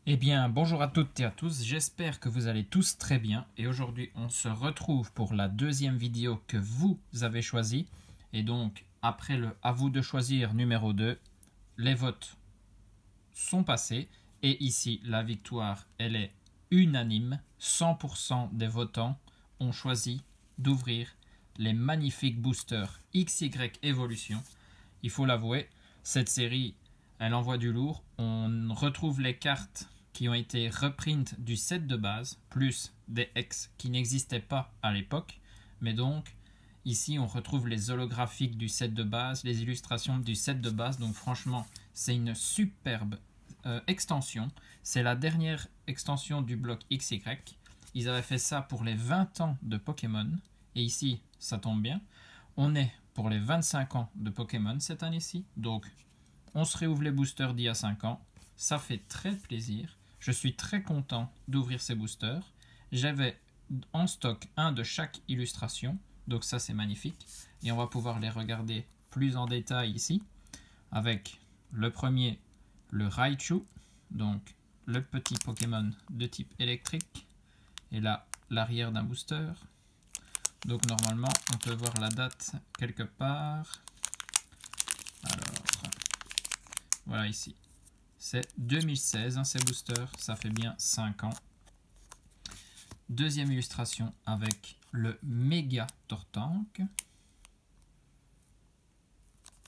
Eh bien, bonjour à toutes et à tous, j'espère que vous allez tous très bien et aujourd'hui on se retrouve pour la deuxième vidéo que vous avez choisie et donc après le à vous de choisir numéro 2, les votes sont passés et ici la victoire elle est unanime, 100% des votants ont choisi d'ouvrir les magnifiques boosters XY Evolution. Il faut l'avouer, cette série elle envoie du lourd, on retrouve les cartes qui ont été reprint du set de base, plus des ex qui n'existaient pas à l'époque. Mais donc, ici, on retrouve les holographiques du set de base, les illustrations du set de base. Donc franchement, c'est une superbe extension. C'est la dernière extension du bloc XY. Ils avaient fait ça pour les 20 ans de Pokémon. Et ici, ça tombe bien. On est pour les 25 ans de Pokémon cette année-ci. Donc, on se réouvre les boosters d'il y a 5 ans. Ça fait très plaisir. Je suis très content d'ouvrir ces boosters. J'avais en stock un de chaque illustration. Donc ça c'est magnifique. Et on va pouvoir les regarder plus en détail ici. Avec le premier, le Raichu. Donc le petit Pokémon de type électrique. Et là, l'arrière d'un booster. Donc normalement, on peut voir la date quelque part. Alors, voilà ici. C'est 2016, ces boosters, ça fait bien 5 ans. Deuxième illustration avec le méga Tortank.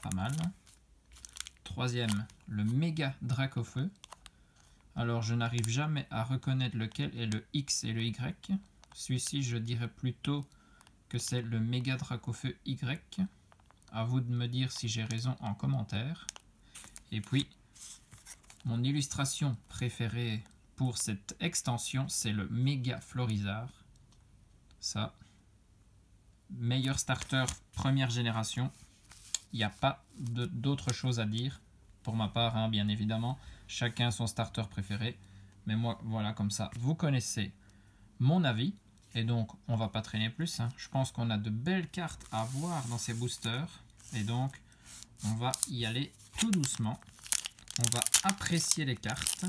Pas mal. Troisième, le méga Dracofeu. Alors je n'arrive jamais à reconnaître lequel est le X et le Y. Celui-ci, je dirais plutôt que c'est le méga Dracofeu Y. À vous de me dire si j'ai raison en commentaire. Et puis, mon illustration préférée pour cette extension, c'est le méga Florizard. Ça, meilleur starter première génération. Il n'y a pas d'autre chose à dire pour ma part, hein, bien évidemment. Chacun son starter préféré. Mais moi, voilà, comme ça, vous connaissez mon avis. Et donc, on va pas traîner plus, hein. Je pense qu'on a de belles cartes à voir dans ces boosters. Et donc, on va y aller tout doucement. On va apprécier les cartes.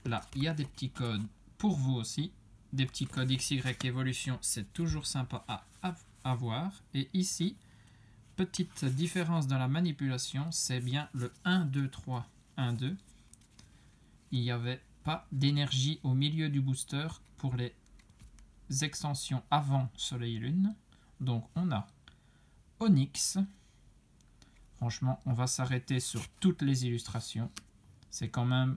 Là, il y a des petits codes pour vous aussi. Des petits codes XY Evolution, c'est toujours sympa à voir. Et ici, petite différence dans la manipulation, c'est bien le 1, 2, 3, 1, 2. Il n'y avait pas d'énergie au milieu du booster pour les extensions avant Soleil et Lune. Donc on a Onyx. Franchement, on va s'arrêter sur toutes les illustrations. C'est quand même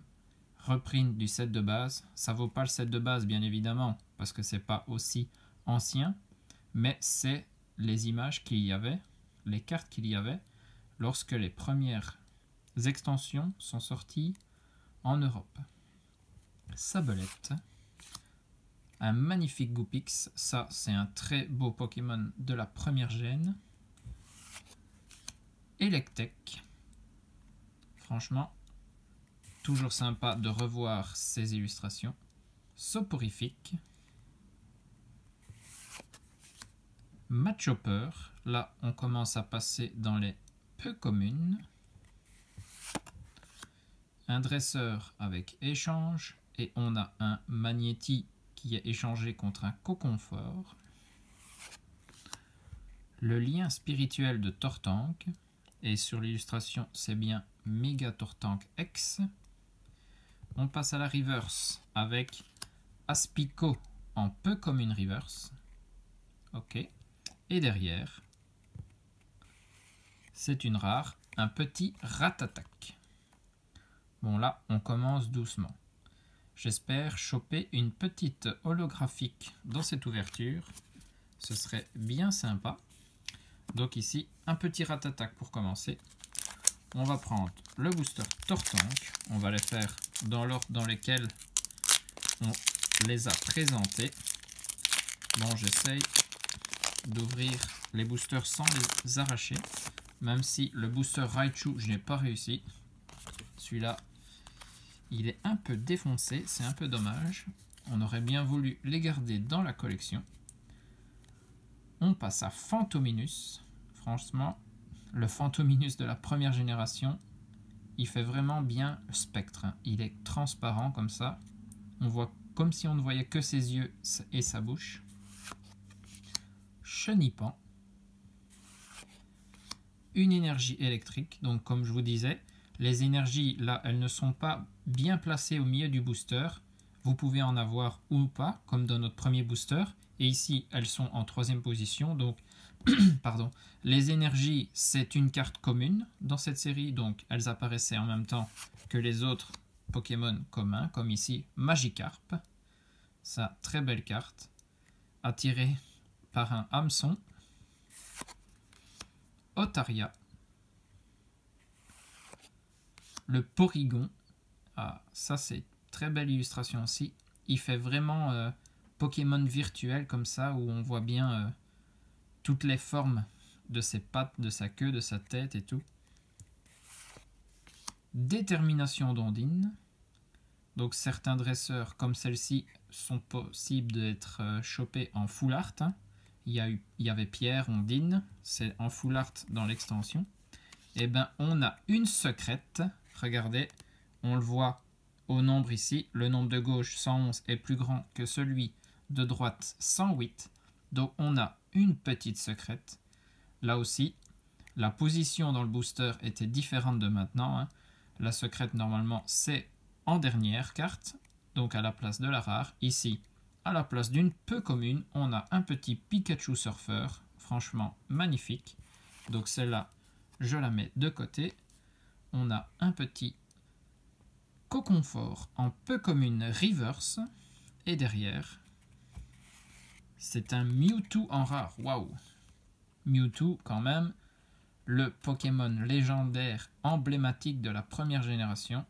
reprint du set de base. Ça vaut pas le set de base, bien évidemment, parce que c'est pas aussi ancien, mais c'est les images qu'il y avait, les cartes qu'il y avait lorsque les premières extensions sont sorties en Europe. Sablette, un magnifique Goopix, ça c'est un très beau Pokémon de la première gène. Electek, franchement, toujours sympa de revoir ces illustrations. Soporifique, Machopper, là on commence à passer dans les peu communes. Un dresseur avec échange et on a un Magnéti qui est échangé contre un Coconfort. Le lien spirituel de Tortank, et sur l'illustration c'est bien Méga Tortank X. On passe à la reverse avec Aspico en peu commune reverse. Ok. Et derrière, c'est une rare, un petit Ratatak. Bon là, on commence doucement. J'espère choper une petite holographique dans cette ouverture. Ce serait bien sympa. Donc ici, un petit Ratatak pour commencer. On va prendre le booster Tortank. On va les faire dans l'ordre dans lequel on les a présentés. Bon, j'essaye d'ouvrir les boosters sans les arracher. Même si le booster Raichu, je n'ai pas réussi. Celui-là, il est un peu défoncé. C'est un peu dommage. On aurait bien voulu les garder dans la collection. On passe à Phantominus. Franchement, le Fantominus de la première génération, il fait vraiment bien spectre. Il est transparent comme ça. On voit comme si on ne voyait que ses yeux et sa bouche. Chenipan. Une énergie électrique. Donc comme je vous disais, les énergies là, elles ne sont pas bien placées au milieu du booster. Vous pouvez en avoir ou pas, comme dans notre premier booster. Et ici, elles sont en 3e position. Donc, pardon, les énergies, c'est une carte commune dans cette série. Donc, elles apparaissaient en même temps que les autres Pokémon communs, comme ici Magikarp. Ça, très belle carte, attirée par un hameçon. Otaria. Le Porygon. Ah, ça, c'est très belle illustration aussi. Il fait vraiment Pokémon virtuel comme ça, où on voit bien toutes les formes de ses pattes, de sa queue, de sa tête et tout. Détermination d'Ondine. Donc certains dresseurs comme celle-ci sont possibles d'être chopés en full art. Hein. Il y avait Pierre, Ondine, c'est en full art dans l'extension. Et bien on a une secrète. Regardez, on le voit au nombre ici. Le nombre de gauche 111 est plus grand que celui de droite 108. Donc on a une petite secrète. Là aussi, la position dans le booster était différente de maintenant. Hein. La secrète normalement c'est en dernière carte, donc à la place de la rare. Ici, à la place d'une peu commune, on a un petit Pikachu surfeur. Franchement magnifique. Donc celle-là, je la mets de côté. On a un petit Coconfort en peu commune reverse. Et derrière, c'est un Mewtwo en rare. Waouh! Mewtwo, quand même, le Pokémon légendaire emblématique de la première génération.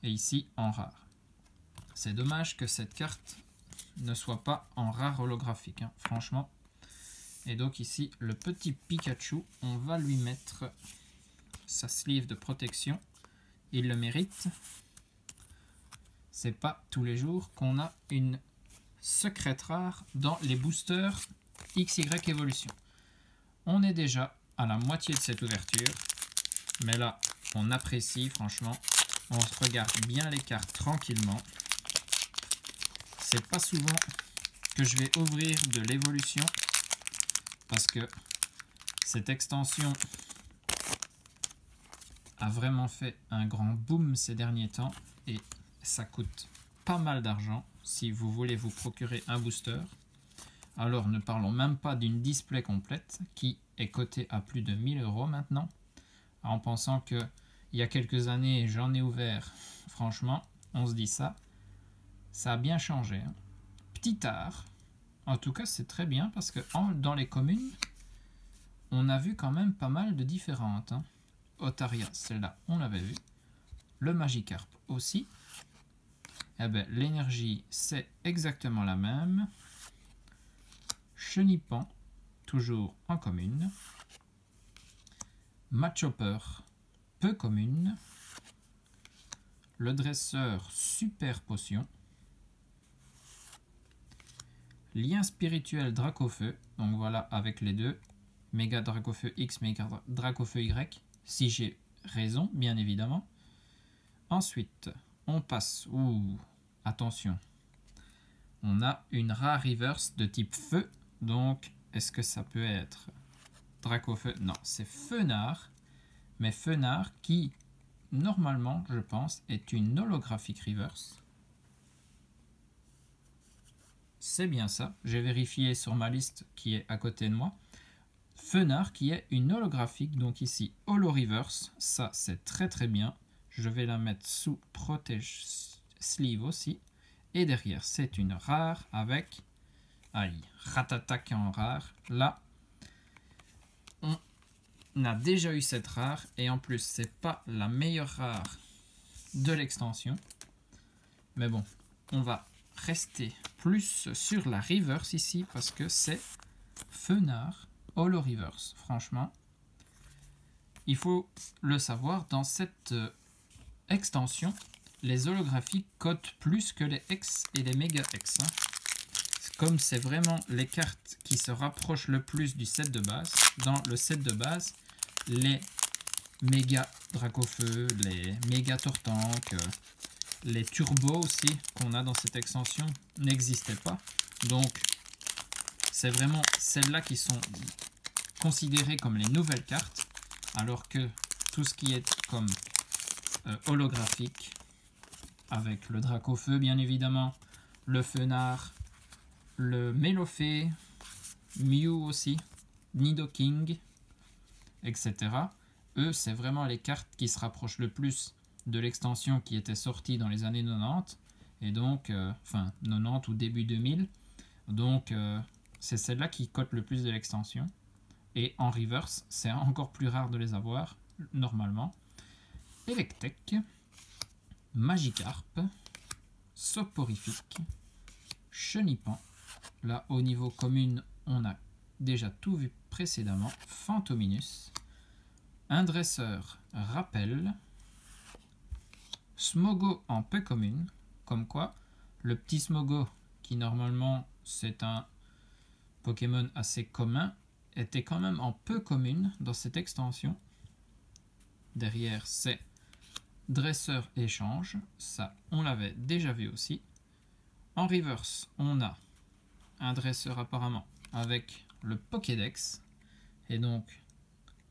Et ici, en rare. C'est dommage que cette carte ne soit pas en rare holographique, hein, franchement. Et donc ici, le petit Pikachu, on va lui mettre sa sleeve de protection. Il le mérite. C'est pas tous les jours qu'on a une secrète rare dans les boosters XY Evolution. On est déjà à la moitié de cette ouverture, mais là on apprécie franchement, on se regarde bien les cartes tranquillement. C'est pas souvent que je vais ouvrir de l'évolution parce que cette extension a vraiment fait un grand boom ces derniers temps et ça coûte pas mal d'argent si vous voulez vous procurer un booster. Alors ne parlons même pas d'une display complète qui est cotée à plus de 1000 € maintenant. En pensant que il y a quelques années j'en ai ouvert, franchement on se dit ça a bien changé. Hein. Petit art, en tout cas c'est très bien parce que dans les communes on a vu quand même pas mal de différentes. Hein. Otaria, celle-là on l'avait vu. Le Magikarp aussi. Eh ben, l'énergie, c'est exactement la même. Chenipan, toujours en commune. Machopper, peu commune. Le dresseur, super potion. Lien spirituel Dracofeu, donc voilà avec les deux. Méga Dracofeu X, Méga Dracofeu Y, si j'ai raison, bien évidemment. Ensuite, on passe, attention, on a une rare reverse de type feu, donc est-ce que ça peut être Dracofeu? Non, c'est Fenard, mais Fenard qui, normalement, je pense, est une holographique reverse. C'est bien ça, j'ai vérifié sur ma liste qui est à côté de moi. Fenard qui est une holographique, donc ici holo reverse, ça c'est très très bien. Je vais la mettre sous protège sleeve aussi. Et derrière, c'est une rare avec... Aïe, Rattata qui est en rare. Là, on a déjà eu cette rare. Et en plus, c'est pas la meilleure rare de l'extension. Mais bon, on va rester plus sur la reverse ici. Parce que c'est Fenard Holo Reverse. Franchement, il faut le savoir, dans cette... extension, les holographiques cotent plus que les X et les Méga X. Hein. Comme c'est vraiment les cartes qui se rapprochent le plus du set de base, dans le set de base, les méga Dracofeu, les méga Tortank, les turbos aussi qu'on a dans cette extension n'existaient pas. Donc c'est vraiment celles-là qui sont considérées comme les nouvelles cartes, alors que tout ce qui est comme holographique, avec le Dracofeu bien évidemment, le Fenard, le Melofée, Mew aussi, Nidoking, etc. Eux, c'est vraiment les cartes qui se rapprochent le plus de l'extension qui était sortie dans les années 90, et donc, enfin 90 ou début 2000, donc c'est celle-là qui cote le plus de l'extension. Et en reverse, c'est encore plus rare de les avoir, normalement. Electek, Magikarp, Soporifique, Chenipan. Là, au niveau commune, on a déjà tout vu précédemment. Fantominus, un dresseur Rappel, Smogo en peu commune, comme quoi le petit Smogo, qui normalement c'est un Pokémon assez commun, était quand même en peu commune dans cette extension. Derrière c'est dresseur échange, ça on l'avait déjà vu aussi. En reverse on a un dresseur apparemment avec le Pokédex, et donc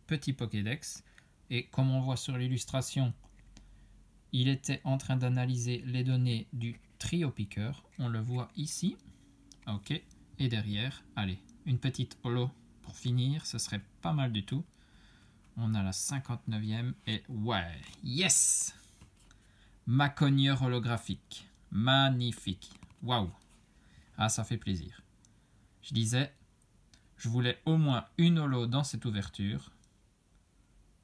petit Pokédex, et comme on voit sur l'illustration, il était en train d'analyser les données du trio piqueur, on le voit ici. Ok, et derrière, allez, une petite holo pour finir, ce serait pas mal du tout. On a la 59e et ouais, yes! Macogneur holographique, magnifique, waouh! Ah, ça fait plaisir. Je disais, je voulais au moins une holo dans cette ouverture,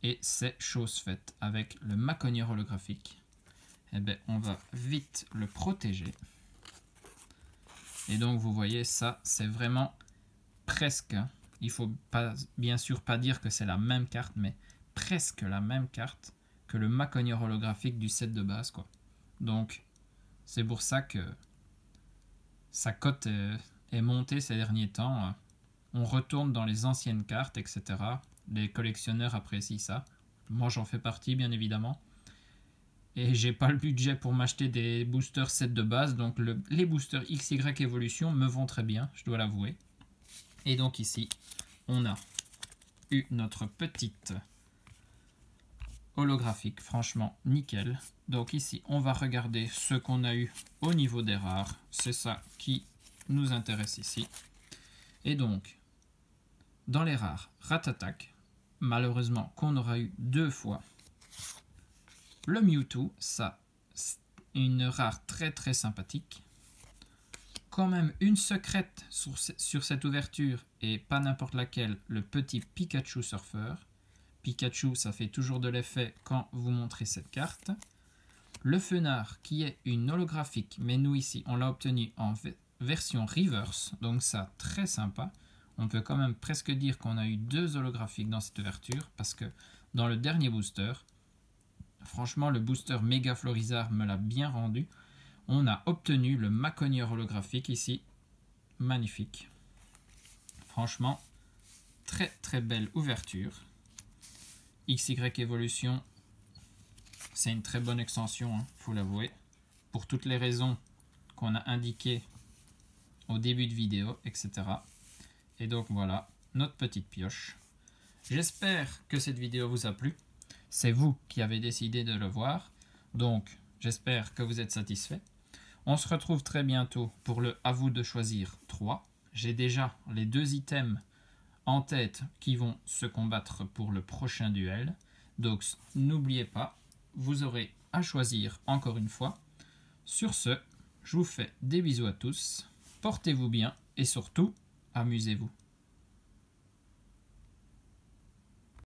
et c'est chose faite avec le Macogneur holographique. Eh bien, on va vite le protéger. Et donc, vous voyez, ça, c'est vraiment presque, il ne faut pas, bien sûr pas dire que c'est la même carte, mais presque la même carte que le Macogneur holographique du set de base, quoi. Donc, c'est pour ça que sa cote est montée ces derniers temps. On retourne dans les anciennes cartes, etc. Les collectionneurs apprécient ça. Moi, j'en fais partie, bien évidemment. Et j'ai pas le budget pour m'acheter des boosters set de base, donc les boosters XY Evolution me vont très bien, je dois l'avouer. Et donc ici, on a eu notre petite holographique, franchement nickel. Donc ici, on va regarder ce qu'on a eu au niveau des rares. C'est ça qui nous intéresse ici. Et donc, dans les rares, Ratatak, malheureusement qu'on aura eu 2 fois. Le Mewtwo, ça, une rare très très sympathique. Quand même une secrète sur cette ouverture, et pas n'importe laquelle, le petit Pikachu Surfer. Pikachu, ça fait toujours de l'effet quand vous montrez cette carte. Le Fenard, qui est une holographique, mais nous ici, on l'a obtenu en version reverse, donc ça, très sympa. On peut quand même presque dire qu'on a eu 2 holographiques dans cette ouverture, parce que dans le dernier booster, franchement, le booster Méga Florizard me l'a bien rendu. On a obtenu le Macogneur holographique ici. Magnifique. Franchement, très très belle ouverture. XY Evolution, c'est une très bonne extension, hein, faut l'avouer. Pour toutes les raisons qu'on a indiquées au début de vidéo, etc. Et donc voilà, notre petite pioche. J'espère que cette vidéo vous a plu. C'est vous qui avez décidé de le voir, donc j'espère que vous êtes satisfait. On se retrouve très bientôt pour le à vous de choisir 3. J'ai déjà les 2 items en tête qui vont se combattre pour le prochain duel. Donc n'oubliez pas, vous aurez à choisir encore une fois. Sur ce, je vous fais des bisous à tous, portez-vous bien et surtout, amusez-vous.